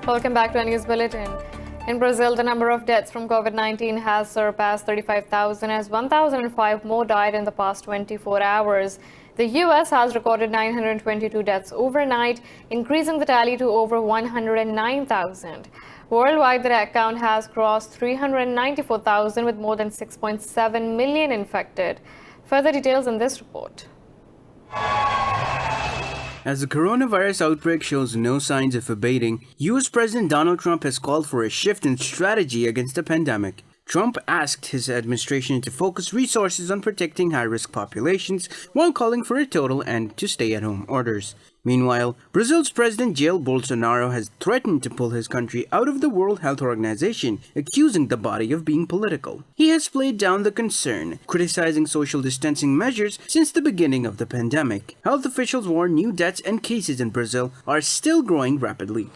Welcome back to our news bulletin. In Brazil, the number of deaths from COVID-19 has surpassed 35,000 as 1,005 more died in the past 24 hours. The U.S. has recorded 922 deaths overnight, increasing the tally to over 109,000. Worldwide, the death count has crossed 394,000 with more than 6.7 million infected. Further details in this report. As the coronavirus outbreak shows no signs of abating, U.S. President Donald Trump has called for a shift in strategy against the pandemic. Trump asked his administration to focus resources on protecting high-risk populations while calling for a total end to stay-at-home orders. Meanwhile, Brazil's President Jair Bolsonaro has threatened to pull his country out of the World Health Organization, accusing the body of being political. He has played down the concern, criticizing social distancing measures since the beginning of the pandemic. Health officials warn new deaths and cases in Brazil are still growing rapidly.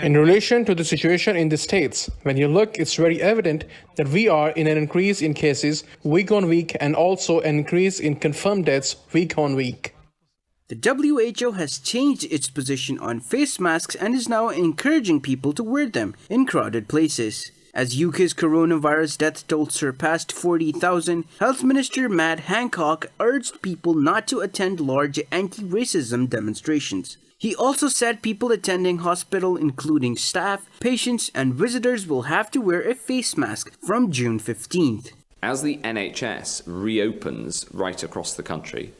In relation to the situation in the states, when you look, it's very evident that we are in an increase in cases week on week and also an increase in confirmed deaths week on week. The WHO has changed its position on face masks and is now encouraging people to wear them in crowded places. As UK's coronavirus death toll surpassed 40,000, Health Minister Matt Hancock urged people not to attend large anti-racism demonstrations. He also said people attending hospital, including staff, patients, and visitors, will have to wear a face mask from June 15th. As the NHS reopens right across the country,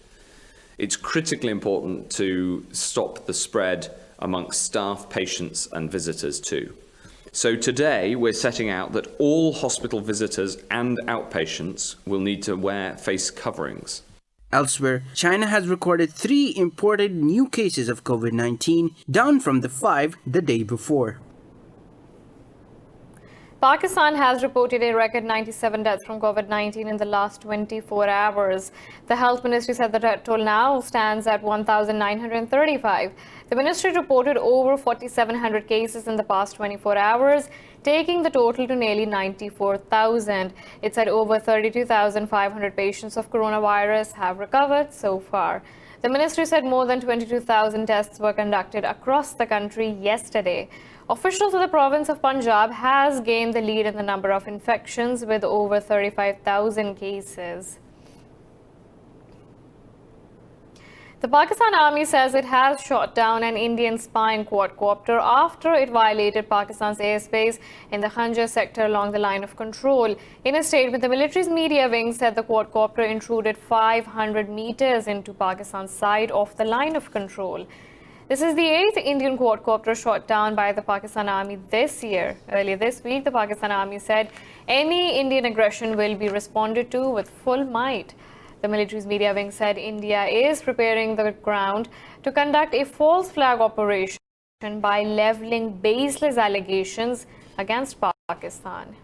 it's critically important to stop the spread amongst staff, patients and visitors too. So today we're setting out that all hospital visitors and outpatients will need to wear face coverings. Elsewhere, China has recorded 3 imported new cases of COVID-19, down from the 5 the day before. Pakistan has reported a record 97 deaths from COVID-19 in the last 24 hours. The Health Ministry said the death toll now stands at 1,935. The ministry reported over 4,700 cases in the past 24 hours, taking the total to nearly 94,000. It said over 32,500 patients of coronavirus have recovered so far. The ministry said more than 22,000 tests were conducted across the country yesterday. Officials of the province of Punjab has gained the lead in the number of infections with over 35,000 cases. The Pakistan Army says it has shot down an Indian spy quadcopter after it violated Pakistan's airspace in the Khanjar sector along the line of control. In a statement, the military's media wing said the quadcopter intruded 500 meters into Pakistan's side of the line of control. This is the 8th Indian quadcopter shot down by the Pakistan Army this year. Earlier this week, the Pakistan Army said any Indian aggression will be responded to with full might. The military's media wing said India is preparing the ground to conduct a false flag operation by leveling baseless allegations against Pakistan.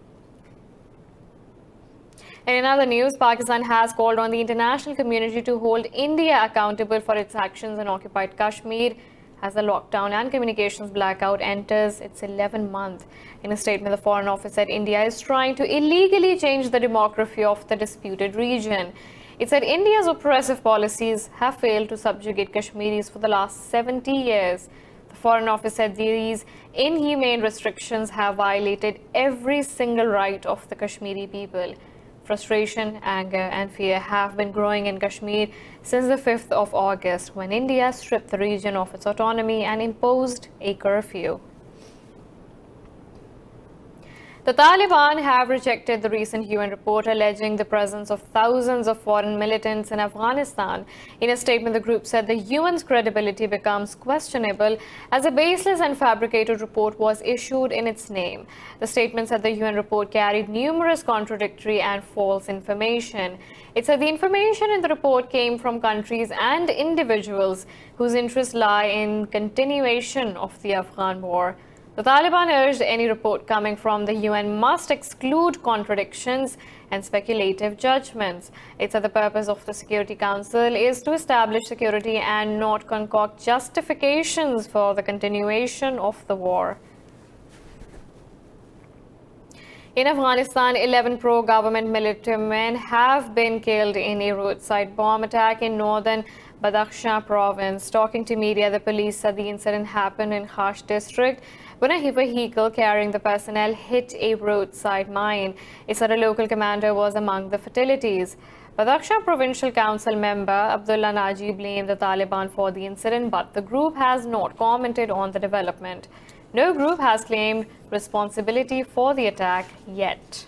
In other news, Pakistan has called on the international community to hold India accountable for its actions in occupied Kashmir as the lockdown and communications blackout enters its 11th month. In a statement, the Foreign Office said India is trying to illegally change the demography of the disputed region. It said India's oppressive policies have failed to subjugate Kashmiris for the last 70 years. The Foreign Office said these inhumane restrictions have violated every single right of the Kashmiri people. Frustration, anger and fear have been growing in Kashmir since the 5th of August when India stripped the region of its autonomy and imposed a curfew. The Taliban have rejected the recent UN report alleging the presence of thousands of foreign militants in Afghanistan. In a statement, the group said the UN's credibility becomes questionable as a baseless and fabricated report was issued in its name. The statement said the UN report carried numerous contradictory and false information. It said the information in the report came from countries and individuals whose interests lie in continuation of the Afghan war. The Taliban urged any report coming from the UN must exclude contradictions and speculative judgments. It said the purpose of the Security Council is to establish security and not concoct justifications for the continuation of the war. In Afghanistan, 11 pro-government militiamen have been killed in a roadside bomb attack in northern Badakhshan province. Talking to media, the police said the incident happened in Khash district when a vehicle carrying the personnel hit a roadside mine. It said a local commander was among the fatalities. Badakhshan Provincial Council member Abdullah Naji blamed the Taliban for the incident, but the group has not commented on the development. No group has claimed responsibility for the attack yet.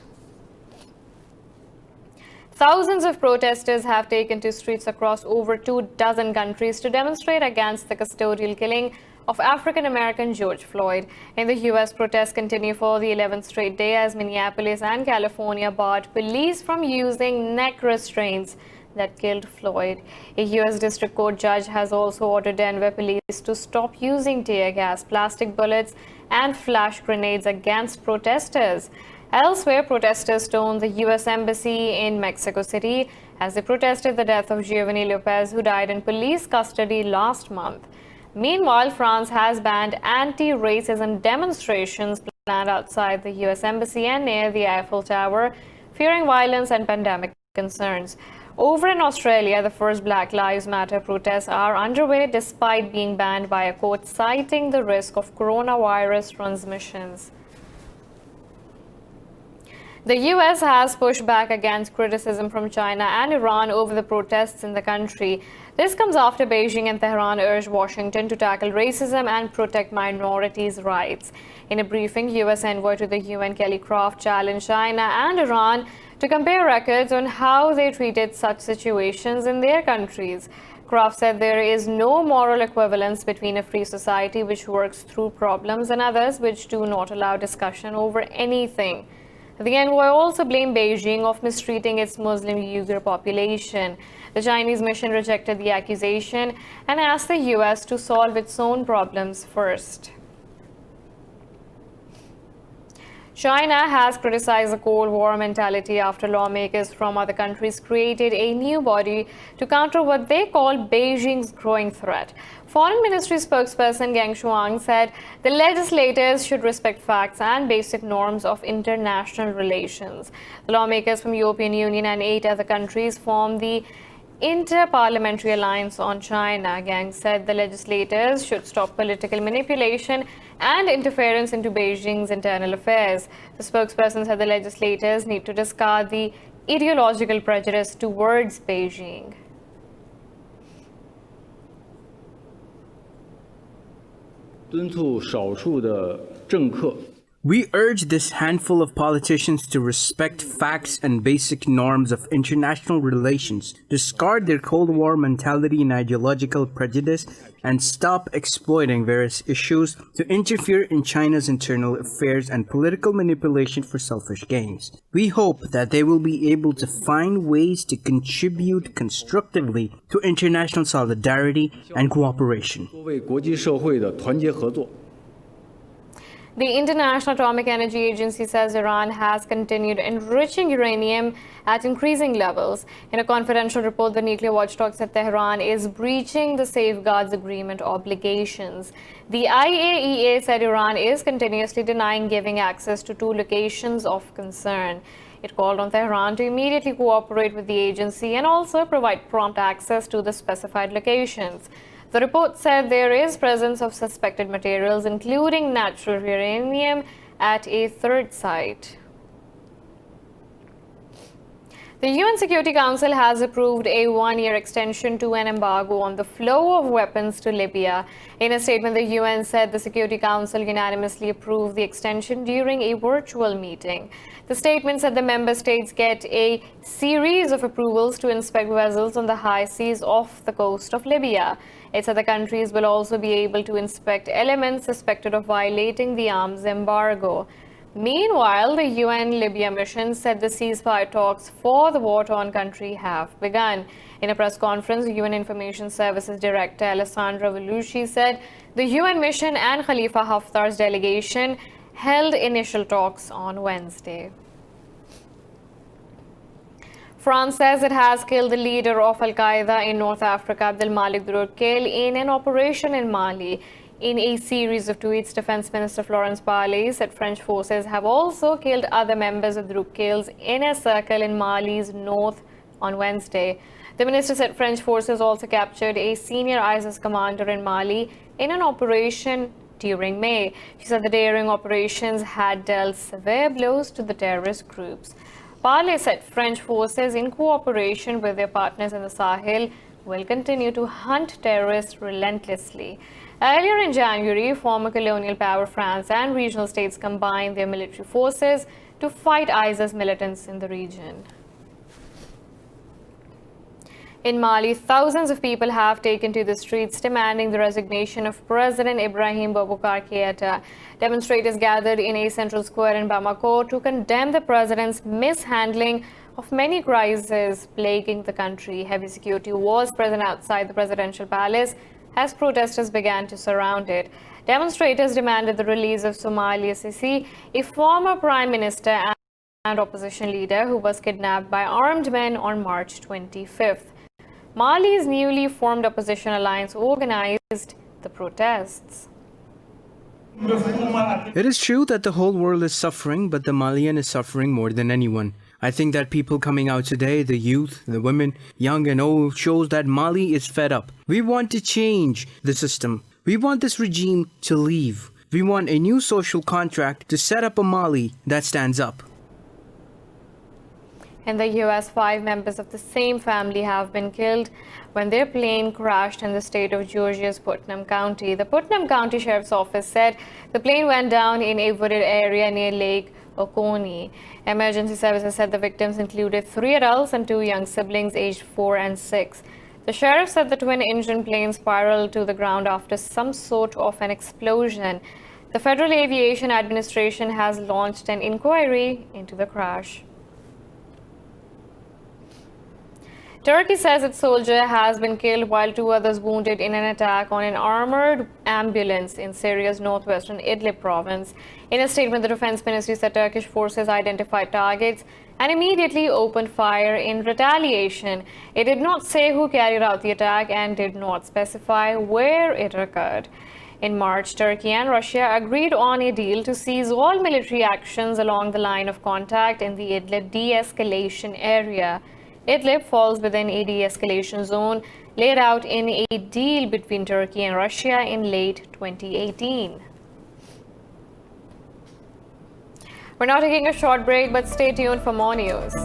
Thousands of protesters have taken to streets across over 24 countries to demonstrate against the custodial killing of African-American George Floyd. In the U.S., protests continue for the 11th straight day as Minneapolis and California barred police from using neck restraints that killed Floyd. A U.S. District Court judge has also ordered Denver police to stop using tear gas, plastic bullets, and flash grenades against protesters. Elsewhere, protesters stormed the U.S. Embassy in Mexico City as they protested the death of Giovanni Lopez, who died in police custody last month. Meanwhile, France has banned anti-racism demonstrations planned outside the U.S. Embassy and near the Eiffel Tower, fearing violence and pandemic concerns. Over in Australia, the first Black Lives Matter protests are underway despite being banned by a court citing the risk of coronavirus transmissions. The U.S. has pushed back against criticism from China and Iran over the protests in the country. This comes after Beijing and Tehran urged Washington to tackle racism and protect minorities' rights. In a briefing, U.S. envoy to the UN Kelly Craft challenged China and Iran to compare records on how they treated such situations in their countries. Craft said there is no moral equivalence between a free society which works through problems and others which do not allow discussion over anything. The envoy also blamed Beijing of mistreating its Muslim Uyghur population. The Chinese mission rejected the accusation and asked the U.S. to solve its own problems first. China has criticized the Cold War mentality after lawmakers from other countries created a new body to counter what they call Beijing's growing threat. Foreign Ministry spokesperson Geng Shuang said the legislators should respect facts and basic norms of international relations. The lawmakers from European Union and 8 other countries formed the Inter-Parliamentary Alliance on China. Geng said the legislators should stop political manipulation and interference into Beijing's internal affairs. The spokesperson said the legislators need to discard the ideological prejudice towards Beijing. We urge this handful of politicians to respect facts and basic norms of international relations, discard their Cold War mentality and ideological prejudice, and stop exploiting various issues to interfere in China's internal affairs and political manipulation for selfish gains. We hope that they will be able to find ways to contribute constructively to international solidarity and cooperation. The International Atomic Energy Agency says Iran has continued enriching uranium at increasing levels. In a confidential report, the nuclear watchdog said Tehran is breaching the Safeguards Agreement obligations. The IAEA said Iran is continuously denying giving access to 2 locations of concern. It called on Tehran to immediately cooperate with the agency and also provide prompt access to the specified locations. The report said there is presence of suspected materials, including natural uranium, at a 3rd site. The UN Security Council has approved a 1-year extension to an embargo on the flow of weapons to Libya. In a statement, the UN said the Security Council unanimously approved the extension during a virtual meeting. The statement said the member states get a series of approvals to inspect vessels on the high seas off the coast of Libya. It said the countries will also be able to inspect elements suspected of violating the arms embargo. Meanwhile, the UN Libya mission said the ceasefire talks for the war-torn country have begun. In a press conference, UN Information Services Director Alessandra Vellucci said the UN mission and Khalifa Haftar's delegation held initial talks on Wednesday. France says it has killed the leader of Al-Qaeda in North Africa, Abdel Malik Droukil, in an operation in Mali. In a series of tweets, Defense Minister Florence Parly said French forces have also killed other members of the group Kills Inner Circle in Mali's north on Wednesday. The minister said French forces also captured a senior ISIS commander in Mali in an operation during May. She said the daring operations had dealt severe blows to the terrorist groups. Parly said French forces, in cooperation with their partners in the Sahel, will continue to hunt terrorists relentlessly. Earlier in January, former colonial power France and regional states combined their military forces to fight ISIS militants in the region. In Mali, thousands of people have taken to the streets demanding the resignation of President Ibrahim Boubacar Keïta. Demonstrators gathered in a central square in Bamako to condemn the president's mishandling of many crises plaguing the country. Heavy security was present outside the presidential palace as protesters began to surround it. Demonstrators demanded the release of Somalia Sisi, a former prime minister and opposition leader who was kidnapped by armed men on March 25th. Mali's newly formed opposition alliance organized the protests. It is true that the whole world is suffering, but the Malian is suffering more than anyone. I think that people coming out today, the youth, the women, young and old, shows that Mali is fed up. We want to change the system. We want this regime to leave. We want a new social contract to set up a Mali that stands up. In the U.S., 5 members of the same family have been killed when their plane crashed in the state of Georgia's Putnam County. The Putnam County Sheriff's Office said the plane went down in a wooded area near Lake Oconee. Emergency services said the victims included 3 adults and 2 young siblings aged 4 and 6. The sheriff said the twin-engine plane spiraled to the ground after some sort of an explosion. The Federal Aviation Administration has launched an inquiry into the crash. Turkey says its soldier has been killed while 2 others wounded in an attack on an armored ambulance in Syria's northwestern Idlib province. In a statement, the defense ministry said Turkish forces identified targets and immediately opened fire in retaliation. It did not say who carried out the attack and did not specify where it occurred. In March, Turkey and Russia agreed on a deal to cease all military actions along the line of contact in the Idlib de-escalation area. Idlib falls within a de-escalation zone laid out in a deal between Turkey and Russia in late 2018. We're now taking a short break, but stay tuned for more news.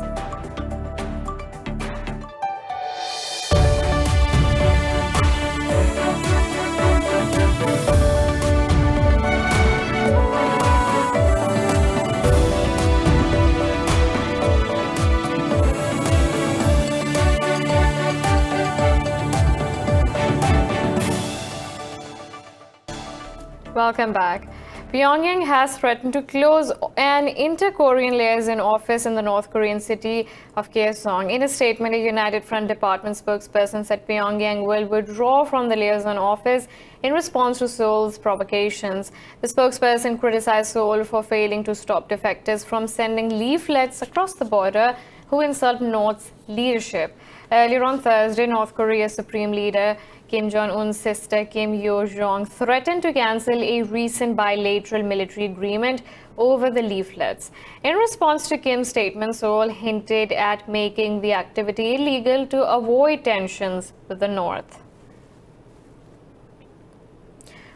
Welcome back. Pyongyang has threatened to close an inter-Korean liaison office in the North Korean city of Kaesong. In a statement, a United Front Department spokesperson said Pyongyang will withdraw from the liaison office in response to Seoul's provocations. The spokesperson criticized Seoul for failing to stop defectors from sending leaflets across the border who insult North's leadership. Earlier on Thursday, North Korea's Supreme Leader Kim Jong-un's sister Kim Yo-jong threatened to cancel a recent bilateral military agreement over the leaflets. In response to Kim's statement, Seoul hinted at making the activity illegal to avoid tensions with the North.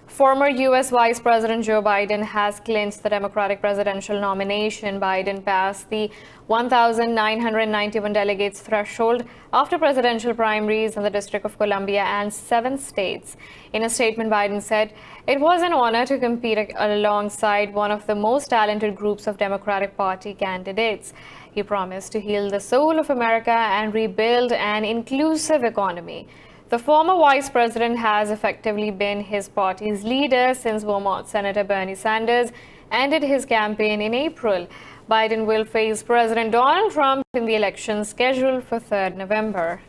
Former U.S. Vice President Joe Biden has clinched the Democratic presidential nomination. Biden passed the 1,991 delegates threshold after presidential primaries in the District of Columbia and 7 states. In a statement, Biden said, "It was an honor to compete alongside one of the most talented groups of Democratic Party candidates." He promised to heal the soul of America and rebuild an inclusive economy. The former vice president has effectively been his party's leader since Vermont Senator Bernie Sanders ended his campaign in April. Biden will face President Donald Trump in the election scheduled for 3rd November.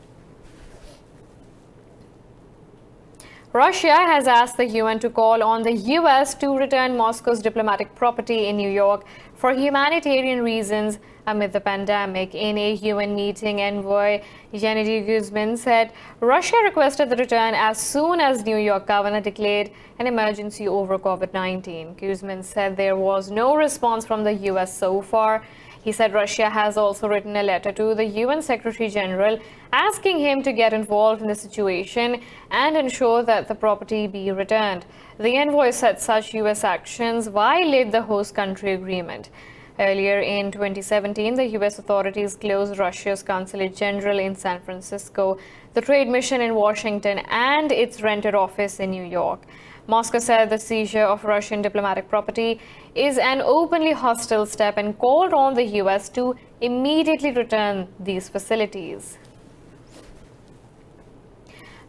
Russia has asked the UN to call on the US to return Moscow's diplomatic property in New York for humanitarian reasons amid the pandemic. In a UN meeting, envoy Gennady Kuzmin said Russia requested the return as soon as New York governor declared an emergency over COVID-19. Kuzmin said there was no response from the US so far. He said Russia has also written a letter to the UN Secretary General asking him to get involved in the situation and ensure that the property be returned. The envoy said such US actions violate the host country agreement. Earlier in 2017, the US authorities closed Russia's Consulate General in San Francisco, the trade mission in Washington, and its rented office in New York. Moscow said the seizure of Russian diplomatic property is an openly hostile step and called on the US to immediately return these facilities.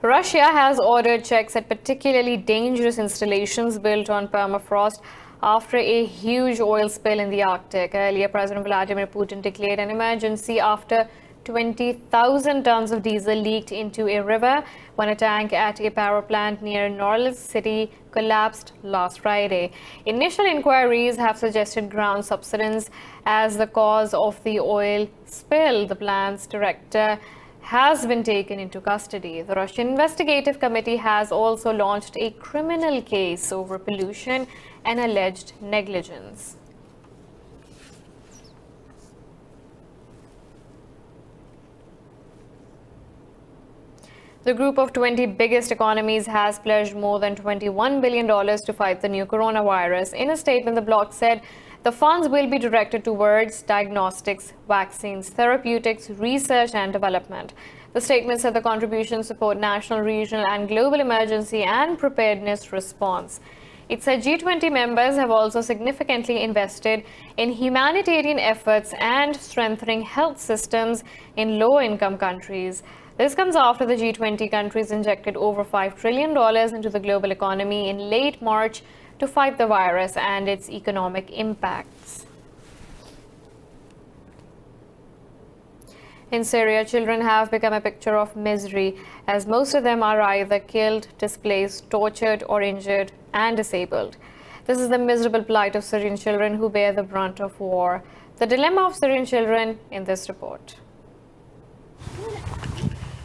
Russia has ordered checks at particularly dangerous installations built on permafrost after a huge oil spill in the Arctic. Earlier, President Vladimir Putin declared an emergency after 20,000 tons of diesel leaked into a river when a tank at a power plant near Norilsk City collapsed last Friday. Initial inquiries have suggested ground subsidence as the cause of the oil spill. The plant's director has been taken into custody. The Russian investigative committee has also launched a criminal case over pollution and alleged negligence. The group of 20 biggest economies has pledged more than $21 billion to fight the new coronavirus. In a statement, the bloc said the funds will be directed towards diagnostics, vaccines, therapeutics, research and development. The statement said the contributions support national, regional and global emergency and preparedness response. It said G20 members have also significantly invested in humanitarian efforts and strengthening health systems in low-income countries. This comes after the G20 countries injected over $5 trillion into the global economy in late March to fight the virus and its economic impacts. In Syria, children have become a picture of misery, as most of them are either killed, displaced, tortured, or injured and disabled. This is the miserable plight of Syrian children who bear the brunt of war. The dilemma of Syrian children in this report.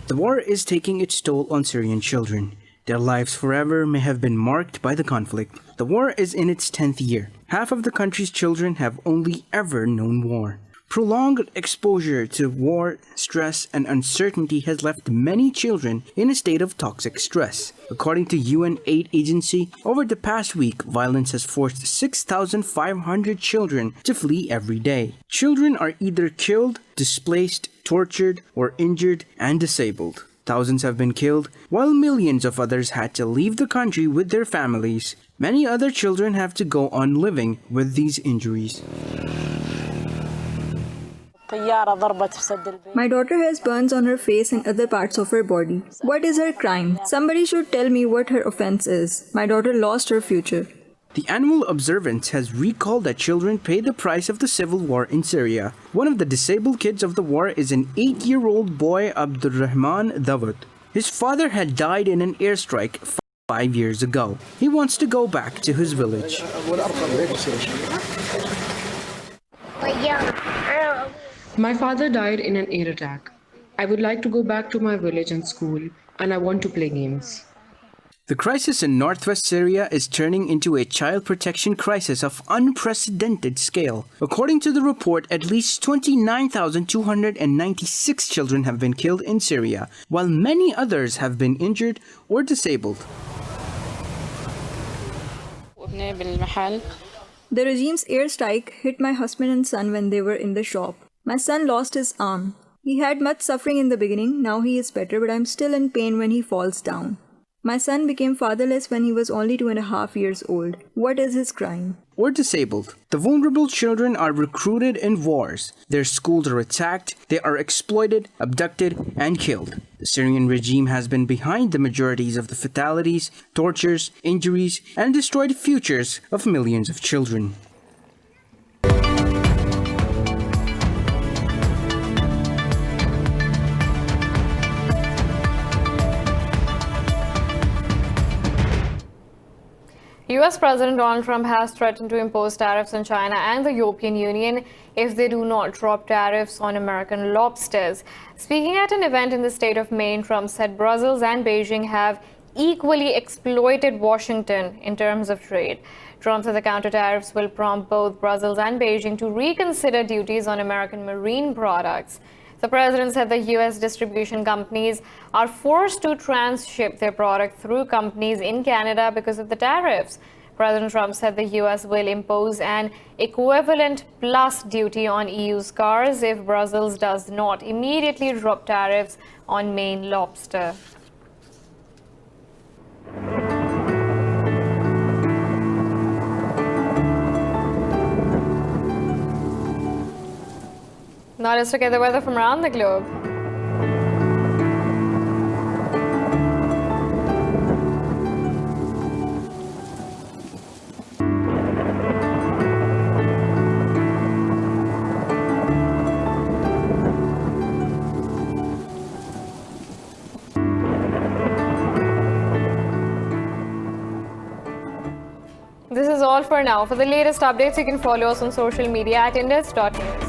The war is taking its toll on Syrian children. Their lives forever may have been marked by the conflict. The war is in its 10th year. Half of the country's children have only ever known war. Prolonged exposure to war, stress, and uncertainty has left many children in a state of toxic stress. According to UN aid agency, over the past week, violence has forced 6,500 children to flee every day. Children are either killed, displaced, tortured, or injured and disabled. Thousands have been killed, while millions of others had to leave the country with their families. Many other children have to go on living with these injuries. My daughter has burns on her face and other parts of her body. What is her crime? Somebody should tell me what her offense is. My daughter lost her future. The annual observance has recalled that children pay the price of the civil war in Syria. One of the disabled kids of the war is an 8-year-old boy, Abdurrahman Davut. His father had died in an airstrike 5 years ago. He wants to go back to his village. My father died in an air attack. I would like to go back to my village and school, and I want to play games. The crisis in northwest Syria is turning into a child protection crisis of unprecedented scale. According to the report, at least 29,296 children have been killed in Syria, while many others have been injured or disabled. The regime's airstrike hit my husband and son when they were in the shop. My son lost his arm. He had much suffering in the beginning, now he is better, but I'm still in pain when he falls down. My son became fatherless when he was only 2.5 years old. What is his crime? Or disabled. The vulnerable children are recruited in wars. Their schools are attacked, they are exploited, abducted, and killed. The Syrian regime has been behind the majorities of the fatalities, tortures, injuries, and destroyed futures of millions of children. US President Donald Trump has threatened to impose tariffs on China and the European Union if they do not drop tariffs on American lobsters. Speaking at an event in the state of Maine, Trump said Brussels and Beijing have equally exploited Washington in terms of trade. Trump said the counter tariffs will prompt both Brussels and Beijing to reconsider duties on American marine products. The president said the U.S. distribution companies are forced to transship their product through companies in Canada because of the tariffs. President Trump said the U.S. will impose an equivalent plus duty on EU's cars if Brussels does not immediately drop tariffs on Maine lobster. Now let's look at the weather from around the globe. This is all for now. For the latest updates, you can follow us on social media at Indus.news.